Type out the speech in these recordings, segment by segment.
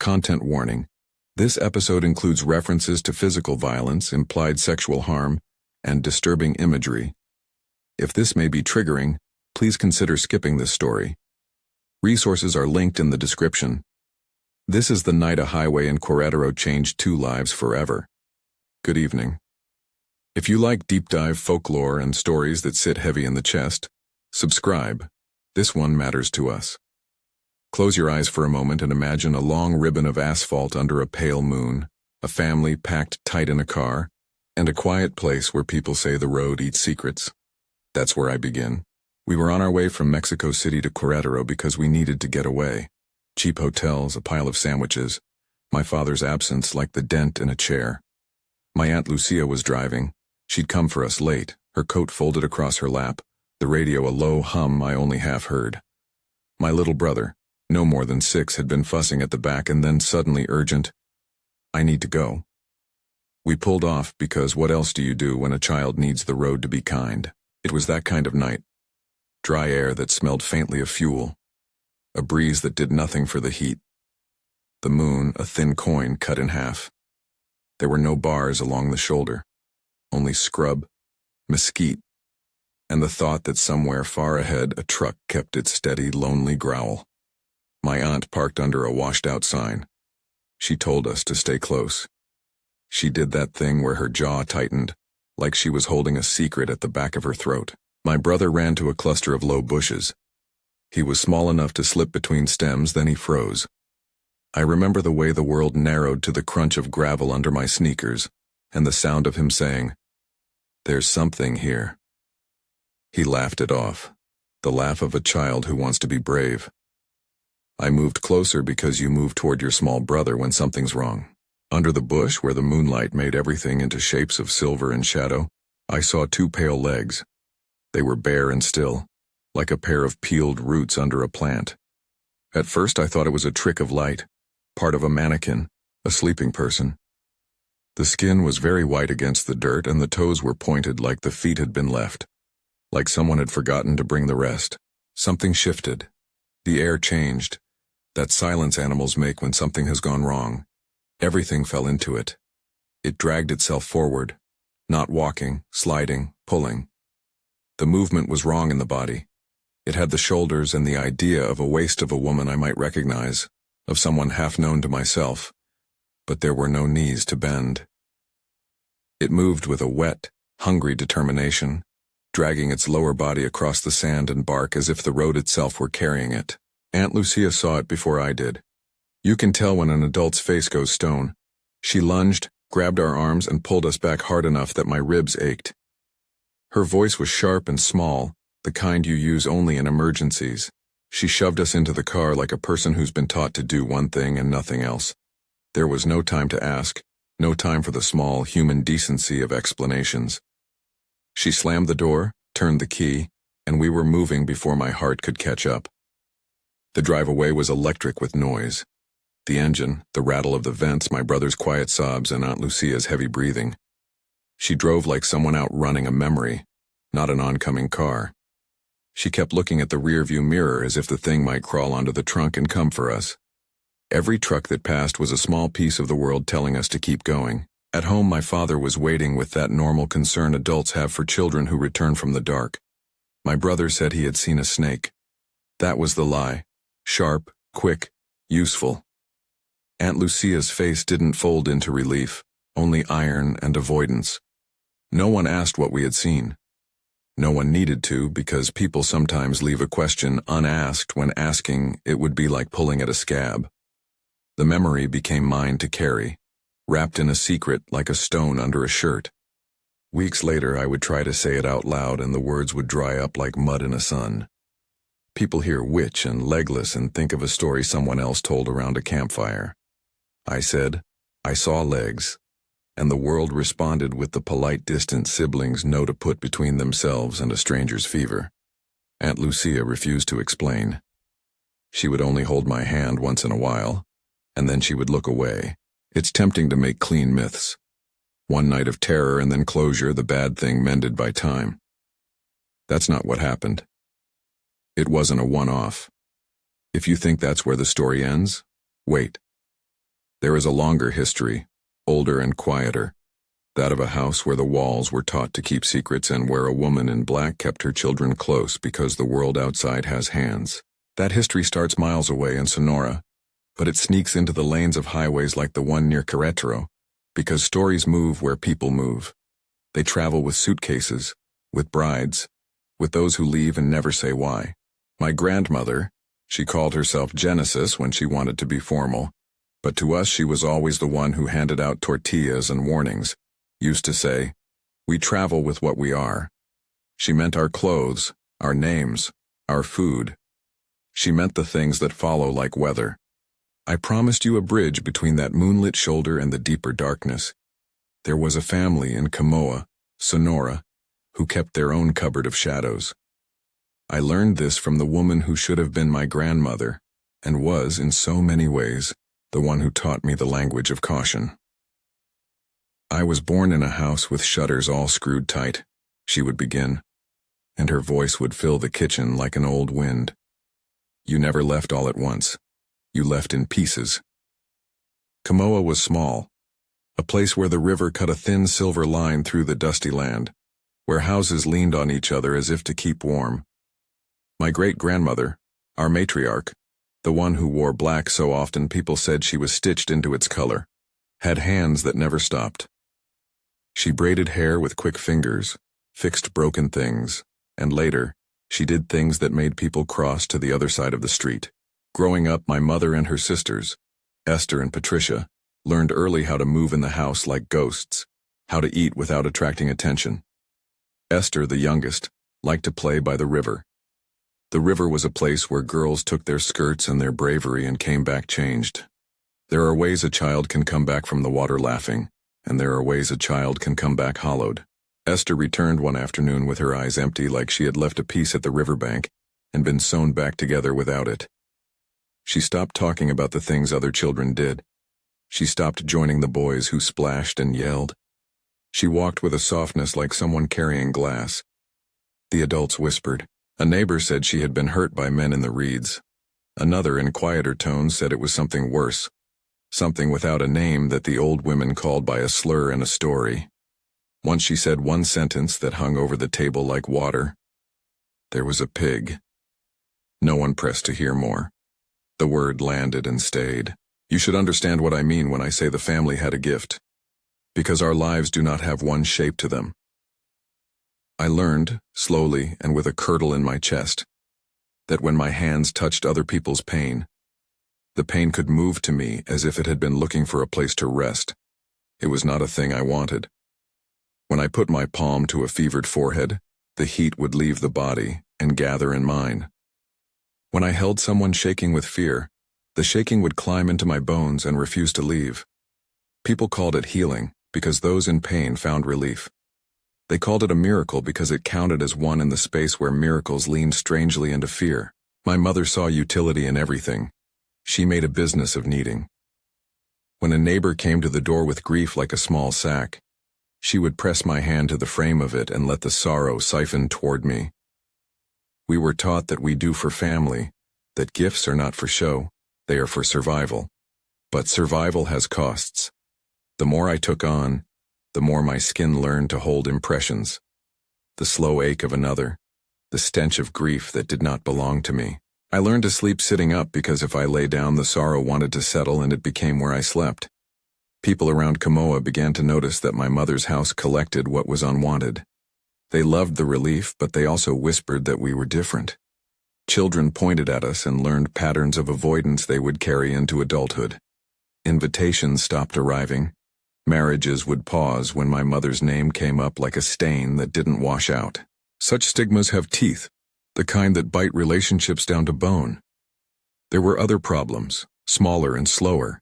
Content warning. This episode includes references to physical violence, implied sexual harm, and disturbing imagery. If this may be triggering, please consider skipping this story. Resources are linked in the description. This is the night a highway in Querétaro changed 2 lives forever. Good evening. If you like deep dive folklore and stories that sit heavy in the chest, subscribe. This one matters to us. Close your eyes for a moment and imagine a long ribbon of asphalt under a pale moon, a family packed tight in a car, and a quiet place where people say the road eats secrets. That's where I begin. We were on our way from Mexico City to Querétaro because we needed to get away. Cheap hotels, a pile of sandwiches, my father's absence like the dent in a chair. My Aunt Lucia was driving. She'd come for us late, her coat folded across her lap, the radio a low hum I only half heard. My little brother, no more than 6, had been fussing at the back and then suddenly urgent, "I need to go." We pulled off because what else do you do when a child needs the road to be kind? It was that kind of night. Dry air that smelled faintly of fuel. A breeze that did nothing for the heat. The moon, a thin coin cut in half. There were no bars along the shoulder. Only scrub, mesquite, and the thought that somewhere far ahead a truck kept its steady, lonely growl. My aunt parked under a washed-out sign. She told us to stay close. She did that thing where her jaw tightened, like she was holding a secret at the back of her throat. My brother ran to a cluster of low bushes. He was small enough to slip between stems, then he froze. I remember the way the world narrowed to the crunch of gravel under my sneakers, and the sound of him saying, "There's something here." He laughed it off, the laugh of a child who wants to be brave. I moved closer because you move toward your small brother when something's wrong. Under the bush, where the moonlight made everything into shapes of silver and shadow, I saw 2 pale legs. They were bare and still, like a pair of peeled roots under a plant. At first I thought it was a trick of light, part of a mannequin, a sleeping person. The skin was very white against the dirt and the toes were pointed like the feet had been left, like someone had forgotten to bring the rest. Something shifted. The air changed. That silence animals make when something has gone wrong. Everything fell into it. It dragged itself forward, not walking, sliding, pulling. The movement was wrong in the body. It had the shoulders and the idea of a waist of a woman I might recognize, of someone half known to myself, but there were no knees to bend. It moved with a wet, hungry determination, dragging its lower body across the sand and bark as if the road itself were carrying it. Aunt Lucia saw it before I did. You can tell when an adult's face goes stone. She lunged, grabbed our arms, and pulled us back hard enough that my ribs ached. Her voice was sharp and small, the kind you use only in emergencies. She shoved us into the car like a person who's been taught to do one thing and nothing else. There was no time to ask, no time for the small human decency of explanations. She slammed the door, turned the key, and we were moving before my heart could catch up. The drive away was electric with noise. The engine, the rattle of the vents, my brother's quiet sobs, and Aunt Lucia's heavy breathing. She drove like someone outrunning a memory, not an oncoming car. She kept looking at the rearview mirror as if the thing might crawl onto the trunk and come for us. Every truck that passed was a small piece of the world telling us to keep going. At home, my father was waiting with that normal concern adults have for children who return from the dark. My brother said he had seen a snake. That was the lie. Sharp, quick, useful. Aunt Lucia's face didn't fold into relief, only iron and avoidance. No one asked what we had seen. No one needed to, because people sometimes leave a question unasked when asking it would be like pulling at a scab. The memory became mine to carry, wrapped in a secret like a stone under a shirt. Weeks later I would try to say it out loud and the words would dry up like mud in a sun. People hear witch and legless and think of a story someone else told around a campfire. I said, "I saw legs," and the world responded with the polite distant siblings know to put between themselves and a stranger's fever. Aunt Lucia refused to explain. She would only hold my hand once in a while, and then she would look away. It's tempting to make clean myths. One night of terror and then closure, the bad thing mended by time. That's not what happened. It wasn't a one-off. If you think that's where the story ends, wait. There is a longer history, older and quieter, that of a house where the walls were taught to keep secrets and where a woman in black kept her children close because the world outside has hands. That history starts miles away in Sonora, but it sneaks into the lanes of highways like the one near Querétaro, because stories move where people move. They travel with suitcases, with brides, with those who leave and never say why. My grandmother, she called herself Genesis when she wanted to be formal, but to us she was always the one who handed out tortillas and warnings, used to say, "We travel with what we are." She meant our clothes, our names, our food. She meant the things that follow like weather. I promised you a bridge between that moonlit shoulder and the deeper darkness. There was a family in Camoa, Sonora, who kept their own cupboard of shadows. I learned this from the woman who should have been my grandmother, and was, in so many ways, the one who taught me the language of caution. I was born in a house with shutters all screwed tight, she would begin, and her voice would fill the kitchen like an old wind. You never left all at once. You left in pieces. Camoa was small, a place where the river cut a thin silver line through the dusty land, where houses leaned on each other as if to keep warm. My great-grandmother, our matriarch, the one who wore black so often people said she was stitched into its color, had hands that never stopped. She braided hair with quick fingers, fixed broken things, and later, she did things that made people cross to the other side of the street. Growing up, my mother and her sisters, Esther and Patricia, learned early how to move in the house like ghosts, how to eat without attracting attention. Esther, the youngest, liked to play by the river. The river was a place where girls took their skirts and their bravery and came back changed. There are ways a child can come back from the water laughing, and there are ways a child can come back hollowed. Esther returned one afternoon with her eyes empty like she had left a piece at the riverbank and been sewn back together without it. She stopped talking about the things other children did. She stopped joining the boys who splashed and yelled. She walked with a softness like someone carrying glass. The adults whispered. A neighbor said she had been hurt by men in the reeds. Another, in quieter tones, said it was something worse, something without a name that the old women called by a slur and a story. Once she said one sentence that hung over the table like water. There was a pig. No one pressed to hear more. The word landed and stayed. You should understand what I mean when I say the family had a gift. Because our lives do not have one shape to them. I learned, slowly and with a curdle in my chest, that when my hands touched other people's pain, the pain could move to me as if it had been looking for a place to rest. It was not a thing I wanted. When I put my palm to a fevered forehead, the heat would leave the body and gather in mine. When I held someone shaking with fear, the shaking would climb into my bones and refuse to leave. People called it healing because those in pain found relief. They called it a miracle because it counted as one in the space where miracles leaned strangely into fear. My mother saw utility in everything. She made a business of needing. When a neighbor came to the door with grief like a small sack, she would press my hand to the frame of it and let the sorrow siphon toward me. We were taught that we do for family, that gifts are not for show, they are for survival. But survival has costs. The more I took on, the more my skin learned to hold impressions. The slow ache of another, the stench of grief that did not belong to me. I learned to sleep sitting up because if I lay down, the sorrow wanted to settle and it became where I slept. People around Camoa began to notice that my mother's house collected what was unwanted. They loved the relief, but they also whispered that we were different. Children pointed at us and learned patterns of avoidance they would carry into adulthood. Invitations stopped arriving. Marriages would pause when my mother's name came up like a stain that didn't wash out. Such stigmas have teeth, the kind that bite relationships down to bone. There were other problems, smaller and slower.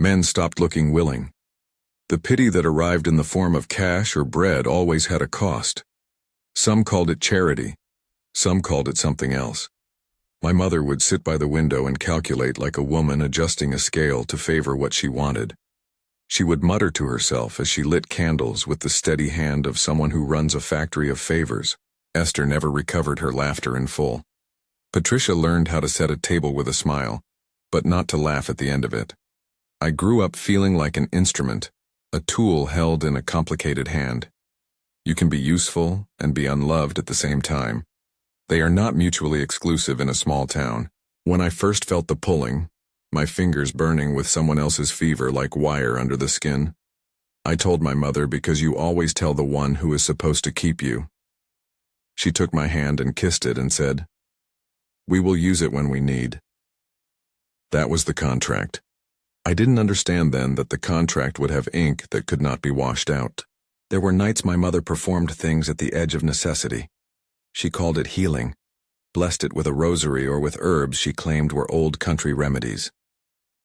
Men stopped looking willing. The pity that arrived in the form of cash or bread always had a cost. Some called it charity. Some called it something else. My mother would sit by the window and calculate like a woman adjusting a scale to favor what she wanted. She would mutter to herself as she lit candles with the steady hand of someone who runs a factory of favors. Esther never recovered her laughter in full. Patricia learned how to set a table with a smile, but not to laugh at the end of it. I grew up feeling like an instrument, a tool held in a complicated hand. You can be useful and be unloved at the same time. They are not mutually exclusive in a small town. When I first felt the pulling, my fingers burning with someone else's fever like wire under the skin, I told my mother, because you always tell the one who is supposed to keep you. She took my hand and kissed it and said, "We will use it when we need." That was the contract. I didn't understand then that the contract would have ink that could not be washed out. There were nights my mother performed things at the edge of necessity. She called it healing, blessed it with a rosary or with herbs she claimed were old country remedies.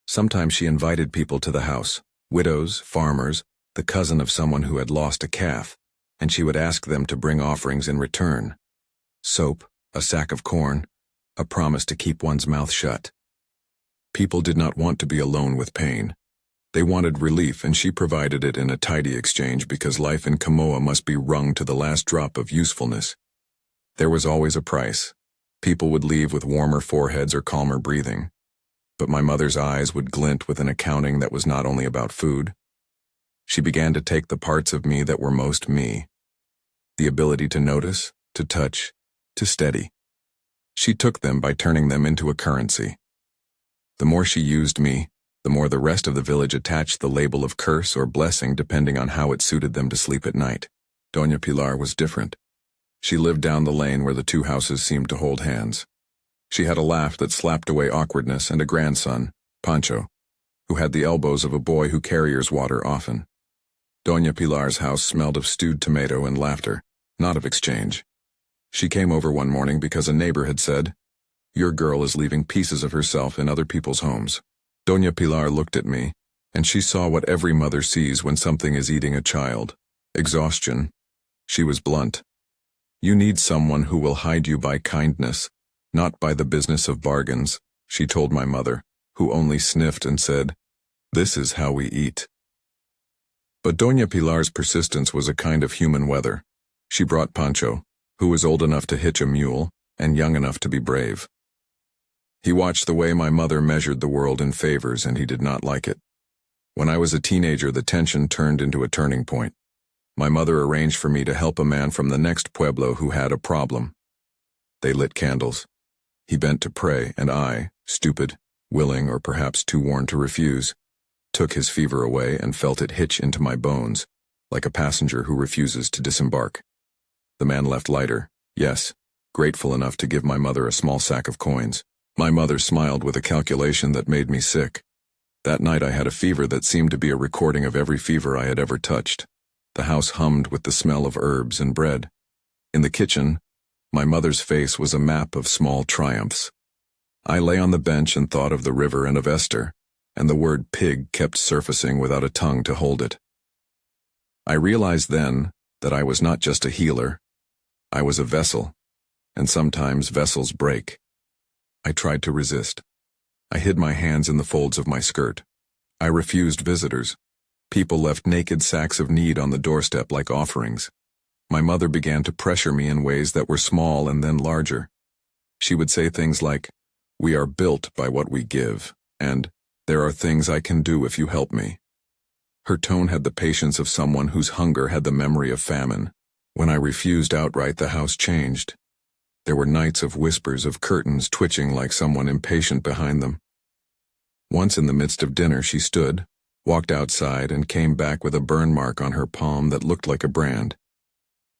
Sometimes she invited people to the house, widows, farmers, the cousin of someone who had lost a calf, and she would ask them to bring offerings in return. Soap, a sack of corn, a promise to keep one's mouth shut. People did not want to be alone with pain. They wanted relief, and she provided it in a tidy exchange, because life in Kamoa must be wrung to the last drop of usefulness. There was always a price. People would leave with warmer foreheads or calmer breathing. But my mother's eyes would glint with an accounting that was not only about food. She began to take the parts of me that were most me. The ability to notice, to touch, to steady. She took them by turning them into a currency. The more she used me, the more the rest of the village attached the label of curse or blessing depending on how it suited them to sleep at night. Doña Pilar was different. She lived down the lane where the two houses seemed to hold hands. She had a laugh that slapped away awkwardness and a grandson, Pancho, who had the elbows of a boy who carriers water often. Doña Pilar's house smelled of stewed tomato and laughter, not of exchange. She came over one morning because a neighbor had said, "Your girl is leaving pieces of herself in other people's homes." Doña Pilar looked at me, and she saw what every mother sees when something is eating a child: exhaustion. She was blunt. "You need someone who will hide you by kindness, not by the business of bargains," she told my mother, who only sniffed and said, "This is how we eat." But Doña Pilar's persistence was a kind of human weather. She brought Pancho, who was old enough to hitch a mule and young enough to be brave. He watched the way my mother measured the world in favors, and he did not like it. When I was a teenager, the tension turned into a turning point. My mother arranged for me to help a man from the next pueblo who had a problem. They lit candles. He bent to pray, and I, stupid, willing, or perhaps too worn to refuse, took his fever away and felt it hitch into my bones, like a passenger who refuses to disembark. The man left lighter, yes, grateful enough to give my mother a small sack of coins. My mother smiled with a calculation that made me sick. That night I had a fever that seemed to be a recording of every fever I had ever touched. The house hummed with the smell of herbs and bread. In the kitchen, my mother's face was a map of small triumphs. I lay on the bench and thought of the river and of Esther, and the word pig kept surfacing without a tongue to hold it. I realized then that I was not just a healer. I was a vessel, and sometimes vessels break. I tried to resist. I hid my hands in the folds of my skirt. I refused visitors. People left naked sacks of need on the doorstep like offerings. My mother began to pressure me in ways that were small and then larger. She would say things like, "We are built by what we give," and "There are things I can do if you help me." Her tone had the patience of someone whose hunger had the memory of famine. When I refused outright, the house changed. There were nights of whispers, of curtains twitching like someone impatient behind them. Once in the midst of dinner she stood, walked outside, and came back with a burn mark on her palm that looked like a brand.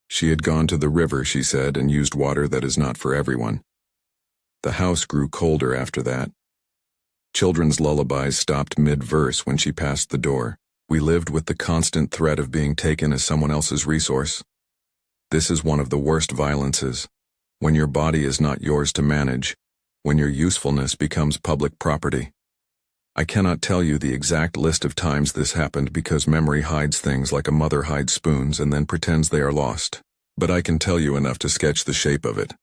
She had gone to the river, she said, and used water that is not for everyone. The house grew colder after that. Children's lullabies stopped mid-verse when she passed the door. We lived with the constant threat of being taken as someone else's resource. This is one of the worst violences. When your body is not yours to manage, when your usefulness becomes public property. I cannot tell you the exact list of times this happened because memory hides things like a mother hides spoons and then pretends they are lost. But I can tell you enough to sketch the shape of it.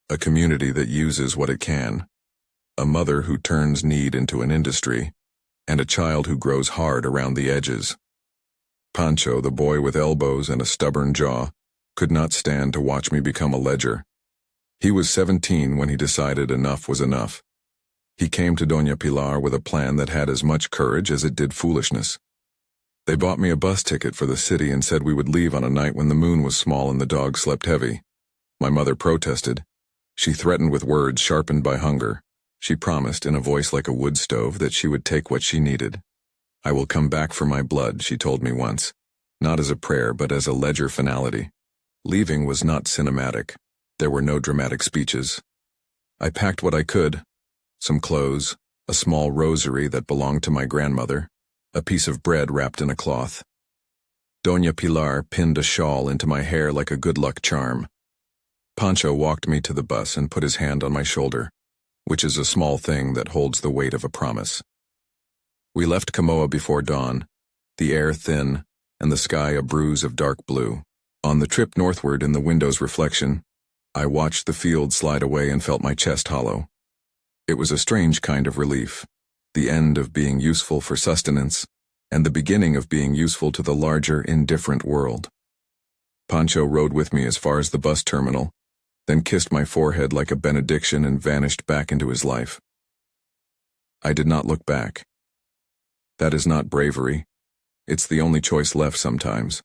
A community that uses what it can. A mother who turns need into an industry, and a child who grows hard around the edges. Pancho, the boy with elbows and a stubborn jaw, could not stand to watch me become a ledger. He was 17 when he decided enough was enough. He came to Doña Pilar with a plan that had as much courage as it did foolishness. They bought me a bus ticket for the city and said we would leave on a night when the moon was small and the dog slept heavy. My mother protested. She threatened with words sharpened by hunger. She promised, in a voice like a wood stove, that she would take what she needed. "I will come back for my blood," she told me once, not as a prayer but as a ledger finality. Leaving was not cinematic. There were no dramatic speeches. I packed what I could: some clothes, a small rosary that belonged to my grandmother, a piece of bread wrapped in a cloth. Doña Pilar pinned a shawl into my hair like a good luck charm. Pancho walked me to the bus and put his hand on my shoulder, which is a small thing that holds the weight of a promise. We left Camoa before dawn, the air thin, and the sky a bruise of dark blue. On the trip northward, in the window's reflection, I watched the field slide away and felt my chest hollow. It was a strange kind of relief, the end of being useful for sustenance, and the beginning of being useful to the larger, indifferent world. Pancho rode with me as far as the bus terminal, then kissed my forehead like a benediction and vanished back into his life. I did not look back. That is not bravery. It's the only choice left sometimes.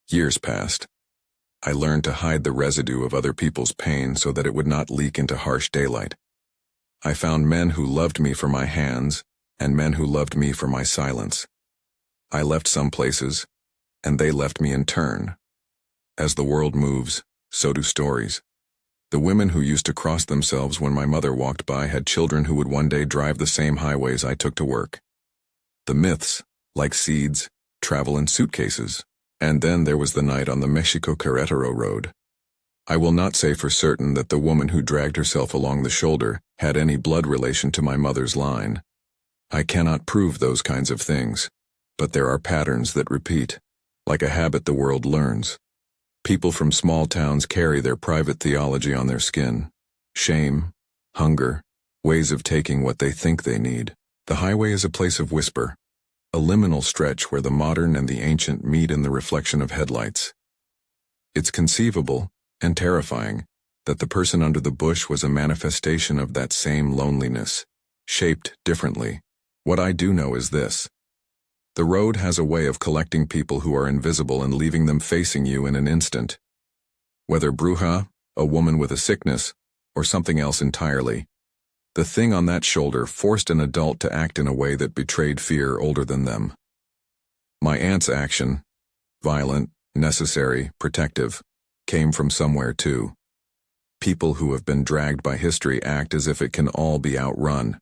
Years passed. I learned to hide the residue of other people's pain so that it would not leak into harsh daylight. I found men who loved me for my hands and men who loved me for my silence. I left some places, and they left me in turn. As the world moves, so do stories. The women who used to cross themselves when my mother walked by had children who would one day drive the same highways I took to work. The myths, like seeds, travel in suitcases. And then there was the night on the Mexico-Querétaro road. I will not say for certain that the woman who dragged herself along the shoulder had any blood relation to my mother's line. I cannot prove those kinds of things, but there are patterns that repeat, like a habit the world learns. People from small towns carry their private theology on their skin. Shame, hunger, ways of taking what they think they need. The highway is a place of whisper, a liminal stretch where the modern and the ancient meet in the reflection of headlights. It's conceivable, and terrifying, that the person under the bush was a manifestation of that same loneliness, shaped differently. What I do know is this: the road has a way of collecting people who are invisible and leaving them facing you in an instant. Whether bruja, a woman with a sickness, or something else entirely, the thing on that shoulder forced an adult to act in a way that betrayed fear older than them. My aunt's action, violent, necessary, protective, came from somewhere too. People who have been dragged by history act as if it can all be outrun.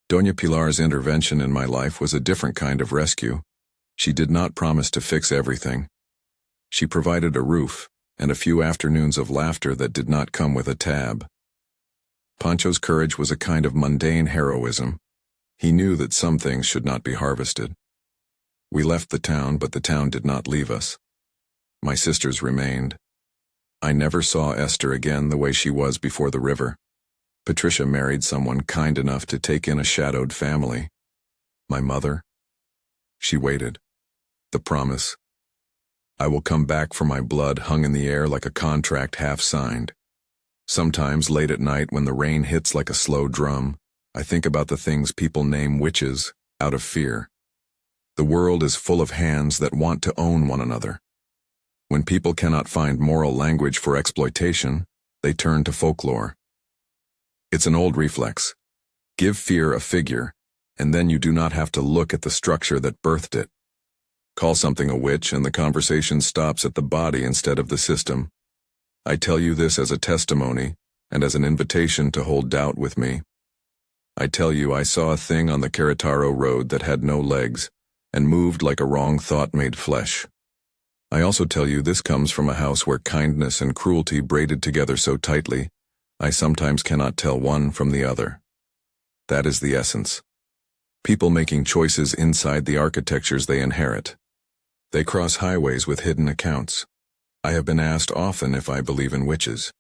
Doña Pilar's intervention in my life was a different kind of rescue. She did not promise to fix everything. She provided a roof and a few afternoons of laughter that did not come with a tab. Pancho's courage was a kind of mundane heroism. He knew that some things should not be harvested. We left the town, but the town did not leave us. My sisters remained. I never saw Esther again the way she was before the river. Patricia married someone kind enough to take in a shadowed family. My mother? She waited. The promise. I will come back for my blood hung in the air like a contract half signed. Sometimes late at night when the rain hits like a slow drum, I think about the things people name witches out of fear. The world is full of hands that want to own one another. When people cannot find moral language for exploitation, they turn to folklore. It's an old reflex. Give fear a figure, and then you do not have to look at the structure that birthed it. Call something a witch and the conversation stops at the body instead of the system. I tell you this as a testimony and as an invitation to hold doubt with me. I tell you I saw a thing on the Queretaro road that had no legs and moved like a wrong thought made flesh. I also tell you this comes from a house where kindness and cruelty braided together so tightly, I sometimes cannot tell one from the other. That is the essence. People making choices inside the architectures they inherit. They cross highways with hidden accounts. I have been asked often if I believe in witches.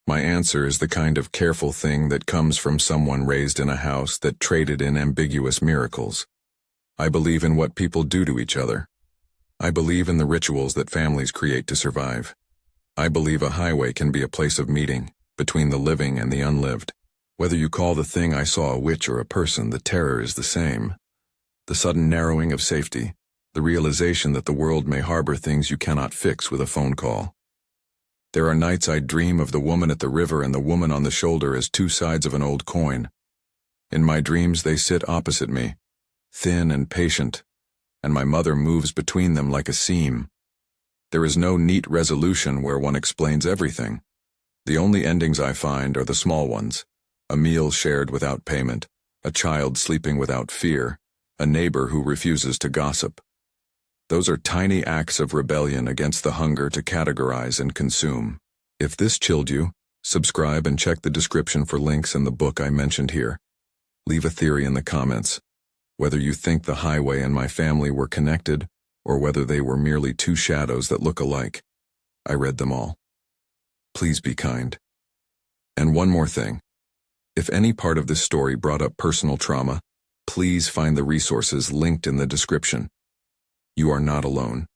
My answer is the kind of careful thing that comes from someone raised in a house that traded in ambiguous miracles. I believe in what people do to each other. I believe in the rituals that families create to survive. I believe a highway can be a place of meeting between the living and the unlived. Whether you call the thing I saw a witch or a person, the terror is the same. The sudden narrowing of safety, the realization that the world may harbor things you cannot fix with a phone call. There are nights I dream of the woman at the river and the woman on the shoulder as two sides of an old coin. In my dreams they sit opposite me, thin and patient, and my mother moves between them like a seam. There is no neat resolution where one explains everything. The only endings I find are the small ones: a meal shared without payment, a child sleeping without fear, a neighbor who refuses to gossip. Those are tiny acts of rebellion against the hunger to categorize and consume. If this chilled you, subscribe and check the description for links in the book I mentioned here. Leave a theory in the comments, whether you think the highway and my family were connected, or whether they were merely two shadows that look alike. I read them all. Please be kind. And one more thing. If any part of this story brought up personal trauma, please find the resources linked in the description. You are not alone.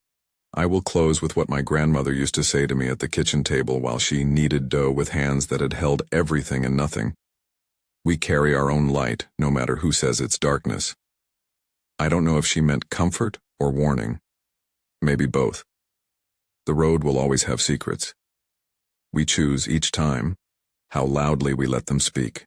I will close with what my grandmother used to say to me at the kitchen table while she kneaded dough with hands that had held everything and nothing. We carry our own light, no matter who says it's darkness. I don't know if she meant comfort or warning. Maybe both. The road will always have secrets. We choose each time how loudly we let them speak.